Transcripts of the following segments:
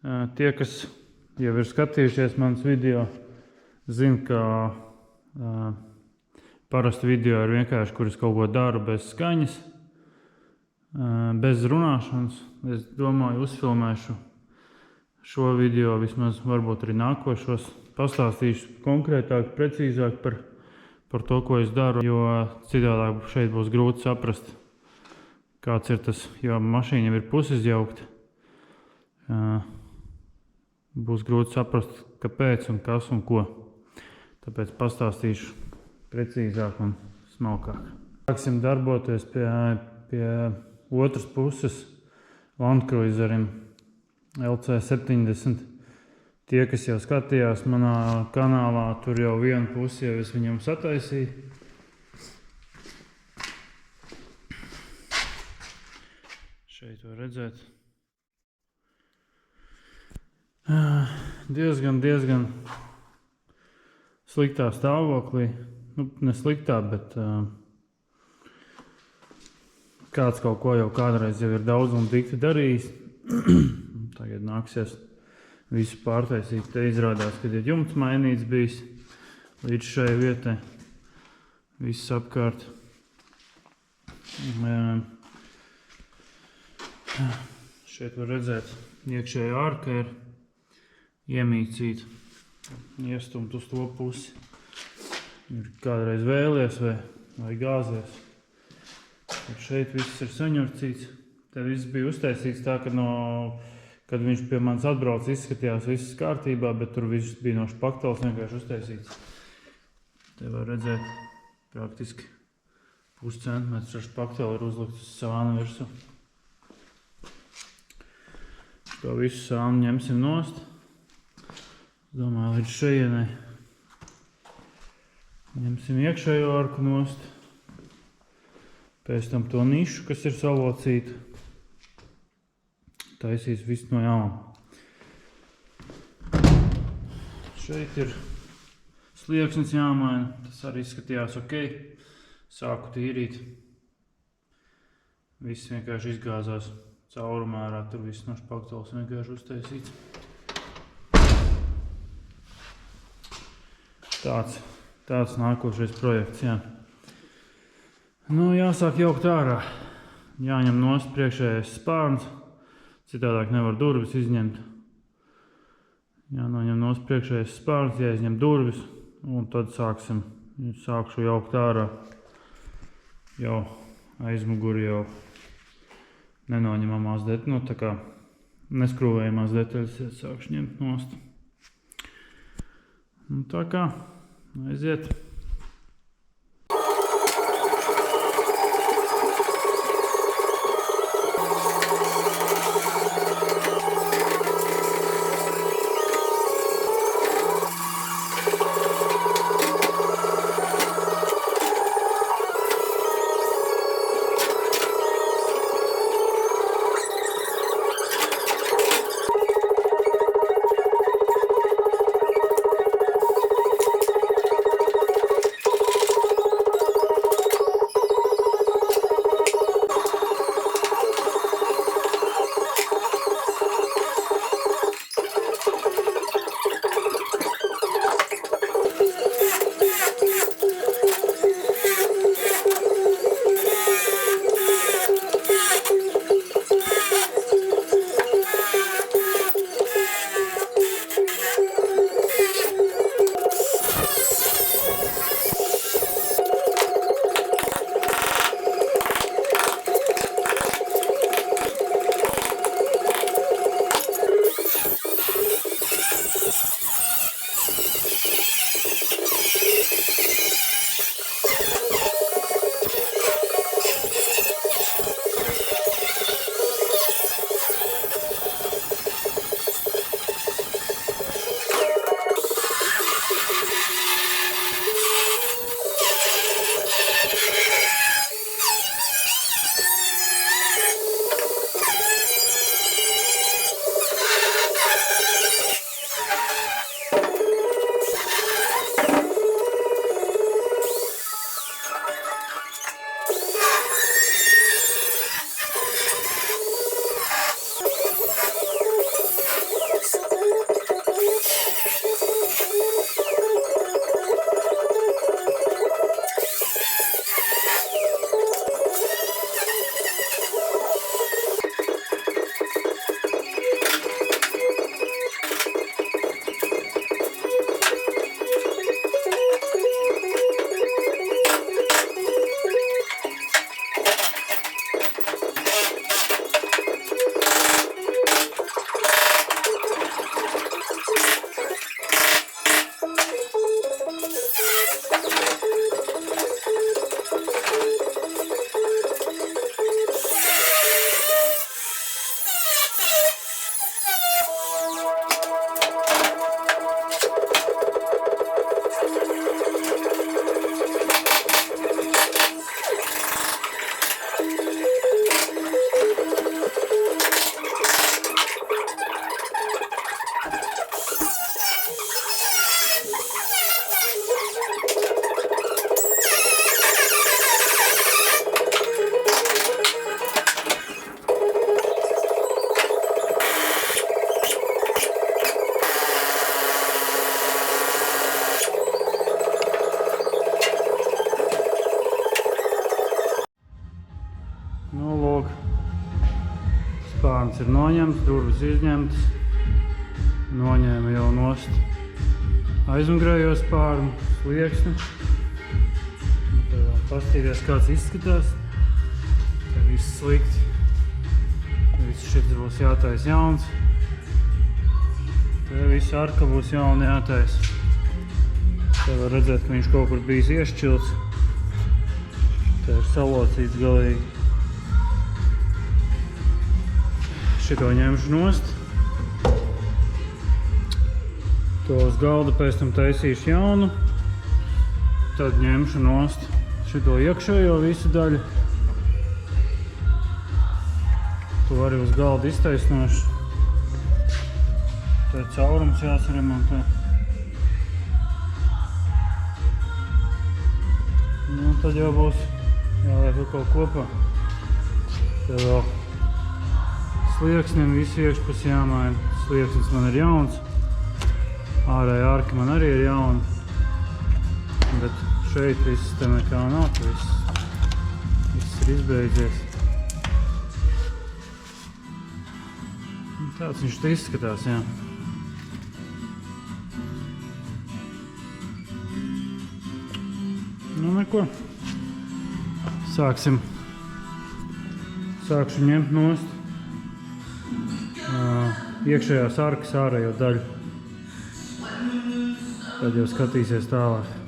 Tie, kas jau ir skatījušies manas video, zina, ka parasti video ir vienkārši, kur es kaut ko daru bez skaņas, bez runāšanas. Es domāju, uzfilmēšu šo video, vismaz varbūt arī nākošos. Pastāstīšu konkrētāk, precīzāk par to, ko es daru, jo citādāk šeit būs grūti saprast, kāds ir tas, jo mašīna jau ir pusizjaukta. Būs grūti saprast, kāpēc un kas un ko. Tāpēc pastāstīšu precīzāk un smalkāk. Sāksim darboties pie otras puses Land Cruiserim LC70. Tie, kas jau skatījās manā kanālā, tur jau vienu pusi jau es viņam sataisīju. Šeit var redzēt. Diezgan sliktā stāvoklī. Nu, ne sliktā, bet kāds kaut ko jau kādreiz jau ir daudz un dikti darījis. Tagad nāksies visu pārtaisīt. Te izrādās, kad ir jumts mainīts bijis līdz šai vietai. Viss apkārt. Šeit var redzēt, iekšējā ārka ir iemīcīta, iestumt uz to pusi. Ir kādreiz vēlies vai gāzies. Tad šeit viss ir saņurcīts. Te viss bija uztaisīts tā, ka kad viņš pie manis atbrauc, izskatījās viss kārtībā, bet tur viss bija no špakteles vienkārši uztaisīts. Te var redzēt, praktiski puscentimetrs ar špakteli ir uzlikts uz sāna virsū. To visu sānu ņemsim nost. Domāju, līdz šejienai. Ņemsim iekšējo arku nost. Pēc tam to nišu, kas ir salocīta. Taisīs visu no jauna. Šeit ir slieksnis jāmaina. Tas arī izskatījās ok. Sāku tīrīt. Viss vienkārši izgāzās caurumērā. Tur viss no špakteles vienkārši uztaisīts. Tāds nākošais projekts, jā. Nu, jāsāk jaukt ārā. Jāņem nost priekšējais spārns. Citādāk nevar durvis izņemt. Jānoņem nost priekšējais spārns, jāizņem durvis. Un tad sākšu jaukt ārā. Jau aizmuguri jau nenoņemamās detaļas. Nu, tā kā neskrūvējamās detaļas sākšu ņemt nost. Nu, tā kā aiziet. ir noņemts, durvis izņemtas. Noņēma jau nost aizmugurējo spārnu, slieksni. Tad vēl pastīties, kāds izskatās. Tad viss slikti. Viss šis būs jātais jauns. Te visa arka būs jauna jātais. Te var redzēt, ka viņš kaut kur bijis iešķilts. Te ir salocīts galīgi. Šito ņemšu nost. To uz galda pēc tam taisīšu jaunu. Tad ņemšu nost šito iekšējo visu daļu. To arī uz galda iztaisnošu. Te caurums jāsaremontē. Nu, tad jau būs jāliek kaut kopā. Te vēl slieksnim visu iekšpus jāmaina. Slieksnis man ir jauns. Ārēja arka man arī ir jauna. Bet šeit viss te nekā nav. Viss ir izbeidzies. Tāds viņš te izskatās, jā. Nu, neko. Sākšu ņemt nost iekšējās arkas ārējo daļu. Tad jau skatīsies tālāk.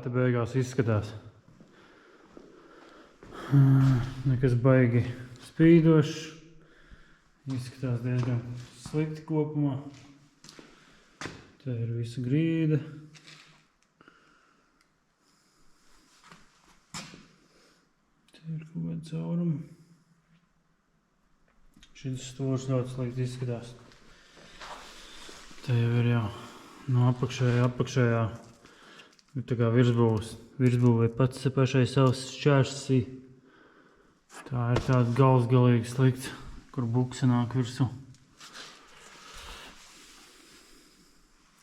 te beigās izskatās. Nekas baigi spīdošs. Izskatās diezgan slikti kopumā. Te ir visa grīda. Te ir kaut kāda cauruma. Šis stūrs ļoti slikti izskatās. Te jau ir jau no apakšējā. Ir tā kā virsbūvē pats pašai savs šķērsī. Tā ir tāda galīgi slikta, kur bukse nāk virsū.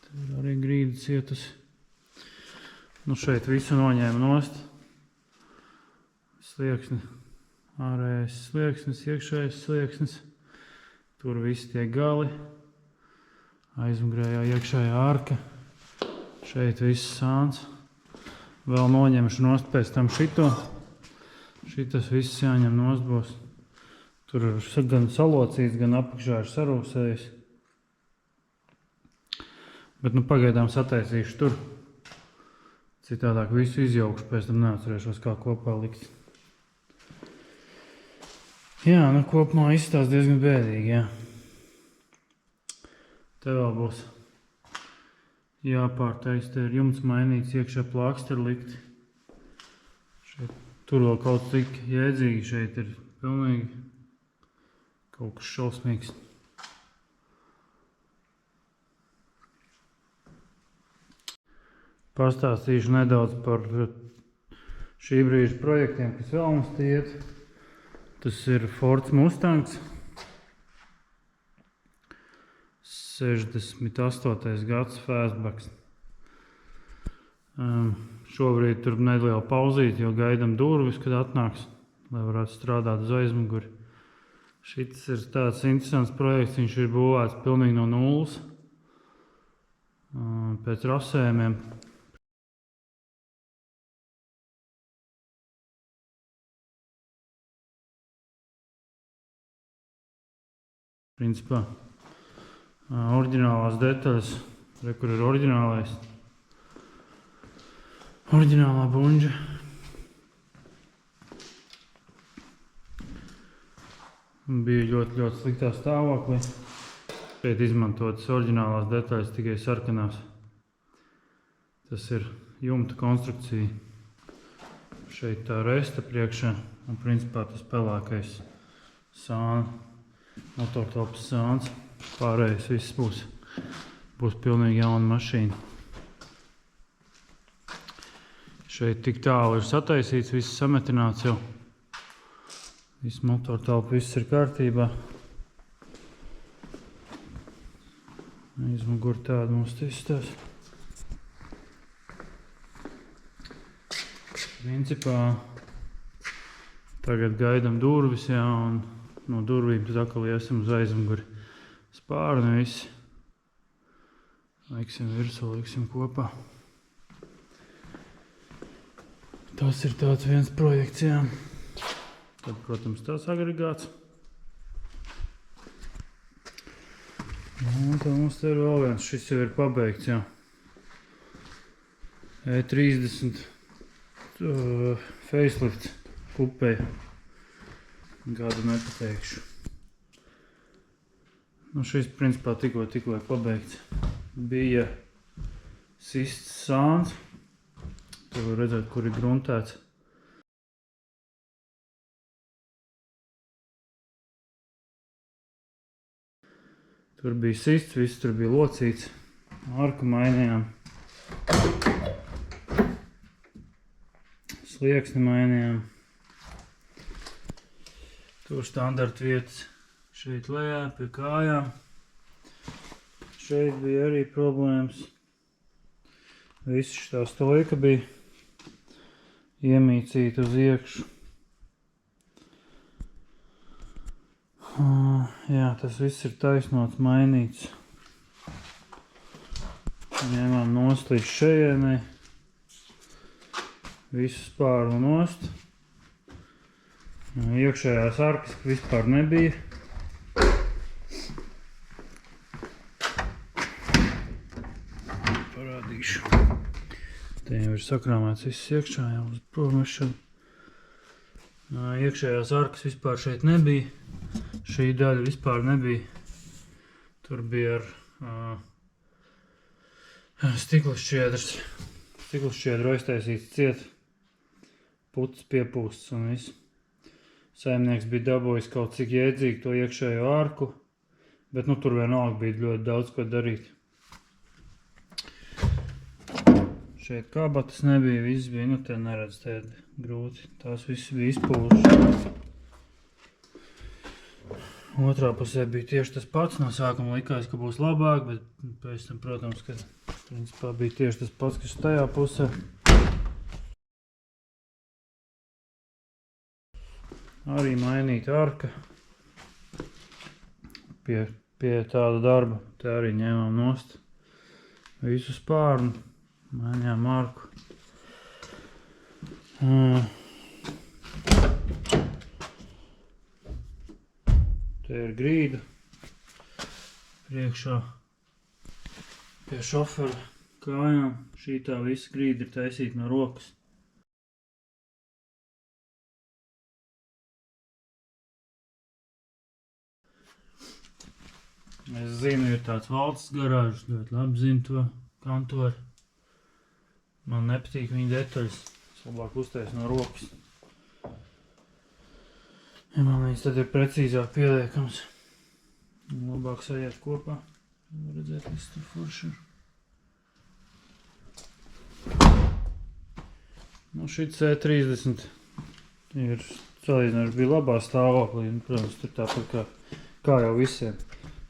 Te ir arī grīda cietusi. Nu šeit visu noņēma nost. Slieksni, ārējais slieksnis, iekšējais slieksnis. Tur visi tie gali. Aizmugurējā iekšējā arka. Šeit viss sāns. Vēl noņemšu nost pēc tam šito. Šitas viss jāņem nost būs. Tur ir gan salocīts, gan apakšā ir sarūsējis. Bet nu pagaidām sataisīšu tur. Citādāk visu izjaukšu, pēc tam neatcerēšos kā kopā likt. Jā, nu kopumā izstās diezgan bēdīgi, jā. Te vēl būs jāpārtais, te ir jumts mainīts, iekšā plāksteri likti. Šeit, tur vēl kaut tik jēdzīgi, šeit ir pilnīgi kaut kas šausmīgs. Pastāstīšu nedaudz par šī brīža projektiem, kas vēl mums te iet. Tas ir Fords Mustangs. 68. gads fastbacks. Šobrīd tur neliela pauzīte, jo gaidam durvis, kad atnāks, lai varētu strādāt uz aizmuguri. Šis ir tāds interesants projekts, viņš ir būvēts pilnīgi no nulles, pēc rasējumiem. Principā oriģinālās detaļas, kur ir oriģinālais. Oriģinālā buņģa. Bija ļoti sliktā stāvoklī. Šeit izmantotas oriģinālās detaļas, tikai sarkanās. Tas ir jumta konstrukcija. Šeit tā resta priekšā un principā tas pelēkais sāna, motortelpas sāns. Pārējais viss būs pilnīgi jauna mašīna. Šeit tik tālu ir sataisīts, viss sametināts jau. Viss motortelpa, viss ir kārtībā. Aizmuguri tāda mums izstās. Principā tagad gaidam durvis, jā, un no durvīm tad atkal iesim uz aizmuguri. Spārni visi. Liksim virsū, liksim kopā. Tas ir tāds viens projekts, jā. Tad, protams, tās agregāts. Un tad mums te ir vēl viens. Šis jau ir pabeigts, jā. E30 facelift kupē. Gadu nepateikšu. Nu, šis, principā, tikko ir pabeigts. Bija sists sāns. Tur var redzēt, kur ir gruntēts. Tur bija sists, viss tur bija locīts. Arku mainījām. Slieksni mainījām. Tur standarta vietas. Šeit lejā pie kājām. Šeit bija arī problēmas. Viss šitā stojka bija iemīcīta uz iekšu. Jā, tas viss ir taisnots, mainīts. Ņēmām nost līdz šejienei. Visu spārnu nost. Iekšējās arkas vispār nebija. Parādīšu. Te jau ir sakrāmēts viss iekšā jau uz provmešanu. Iekšējās arkas vispār šeit nebija. Šī daļa vispār nebija. Tur bija ar stikla šķiedrs. Stikla šķiedru aiztaisīts ciet. Puts piepūsts un viss. Saimnieks bija dabūjis kaut cik jēdzīgi to iekšējo arku. Bet nu tur vienalga bija ļoti daudz ko darīt. Šeit kabatas nebija, viss bija, nu te neredz tādi grūti. Tās viss bija izpūluši. Otrā pusē bija tieši tas pats. No sākuma likās, ka būs labāk, bet pēc tam, protams, ka principā bija tieši tas pats, kas tajā pusē. Arī mainīta arka. Pie tāda darba. Te arī ņēmām nost visu spārnu. Mainījām arku. Te ir grīda. Priekšā pie šofera kājām. Šī tā visa grīda ir taisīta no rokas. Es zinu, ir tāds valsts garāžs, ļoti labi zinu to kantori. Man nepatīk viņa detaļas, es labāk uztaisu no rokas. Ja man viņas tad ir precīzāk pieliekams. Labāk sajiet kopā. Var redzēt, viss tur forši ir. Nu, šit C30 ir salīdzinoši bija labā stāvoklī. Protams, tur tāpat kā jau visiem.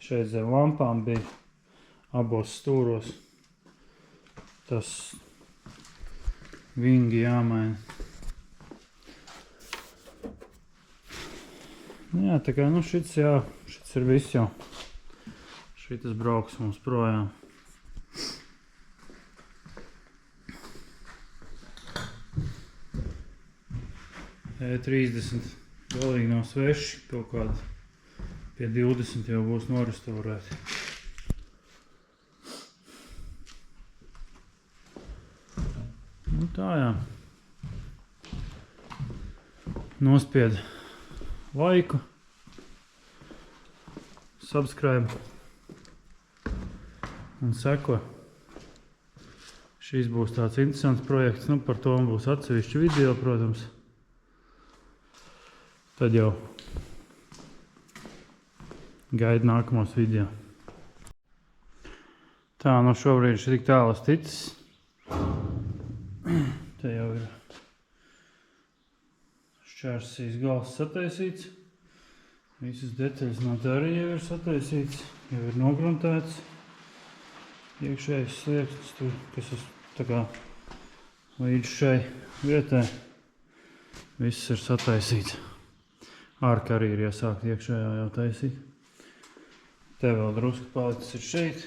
Šeit zem lampām bija abos stūros. Tas vingi jāmaina. Jā, tā kā, nu šits ir viss jau. Šitas brauks mums projām. E30 galīgi nav sveši, kaut kādi pie 20 jau būs norestaurēti. Nu tā jā. Nospied laiku. Subscribe. Un seko. Šis būs tāds interesants projekts. Nu par to būs atsevišķi video, protams. Tad jau gaida nākamos video. Tā, nu šobrīd ir tik tālas ticis. Te jau ir šķērsīs gals sataisīts. Visas detaļas no tā arī jau ir sataisīts. Jau ir nogruntēts. Iekšējais slieksnis tur, kas tā kā līdz šai vietai. Viss ir sataisīts. Ārka arī ir iesākt iekšējā jau taisīt. Te vēl drusku palicis ir šeit.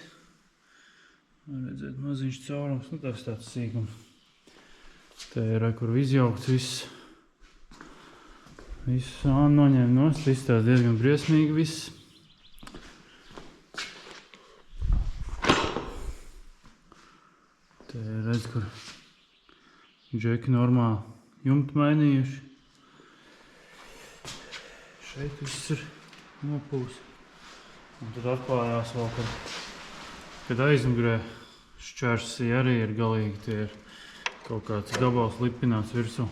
Var redzēt maziņš caurums, nu tas tāds sīkums. Te ir, kur izjaukts viss. Viss noņem nost, viss tās diezgan briesmīgi viss. Te ir, redz, kur džeki normāli jumtu mainījuši. Šeit viss ir nopūs. Un tad atklājās vēl, kad aizmugurē šķērsī arī ir galīgi, tie ir kaut kāds gabals lipināts virsū.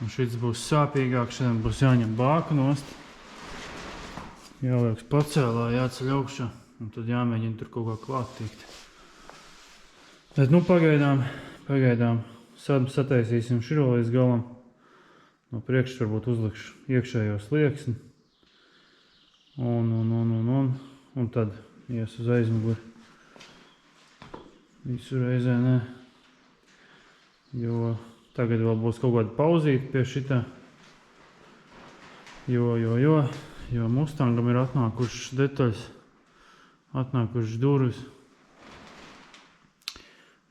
Un šis būs sāpīgāk, šodien būs jāņem bāka nost. Jālieks pacēlā, jāceļ augšā, un tad jāmēģina tur kaut kā klāt tikt. Bet nu pagaidām sataisīsim širo līdz galam. No priekšas varbūt uzlikšu iekšējo slieksni. Un tad ies uz aizmuguri. Visu reizē nē. Jo tagad vēl būs kaut kāda pauzīte pie šitā. Jo Mustangam ir atnākušas detaļas, atnākušas durvis.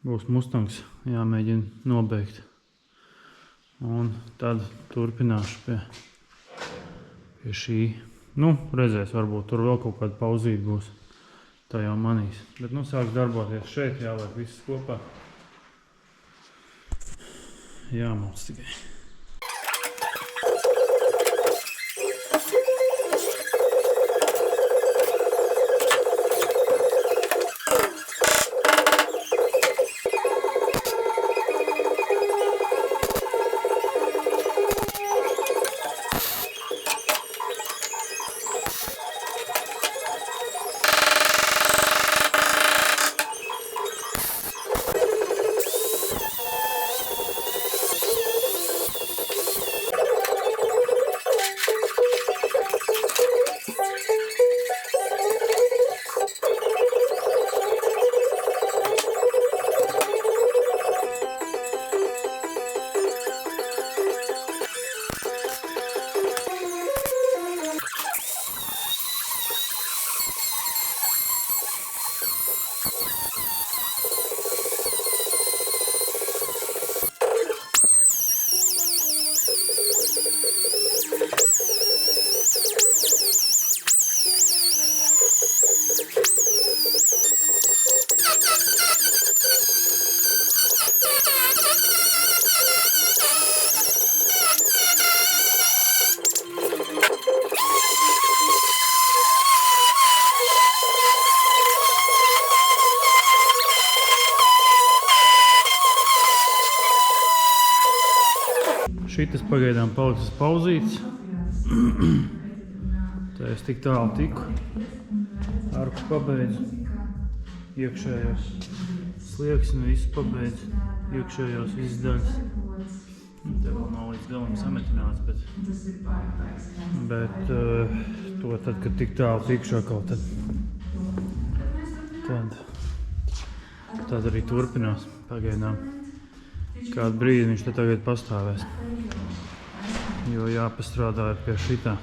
Būs Mustangs jāmēģina nobeigt. Un tad turpināšu pie šī. Nu, redzēs, varbūt tur vēl kaut kāda pauzīte būs. Tā jau manīs. Bet nu sāks darboties šeit, jāliek viss kopā. jāmauc tikai. Šitas pagaidām palicis pauzīts. Tā es tik tālu tiku. Arku pabeidzu. Iekšējos slieksni visu pabeidzu. Iekšējos visas daļas. Te vēl nav līdz galam sametināts, bet to tad, kad tik tālu tikšu atkal, tad arī turpinās pagaidām. Kādu brīdi viņš te tagad pastāvēs, jo jāpastrādā pie šitā.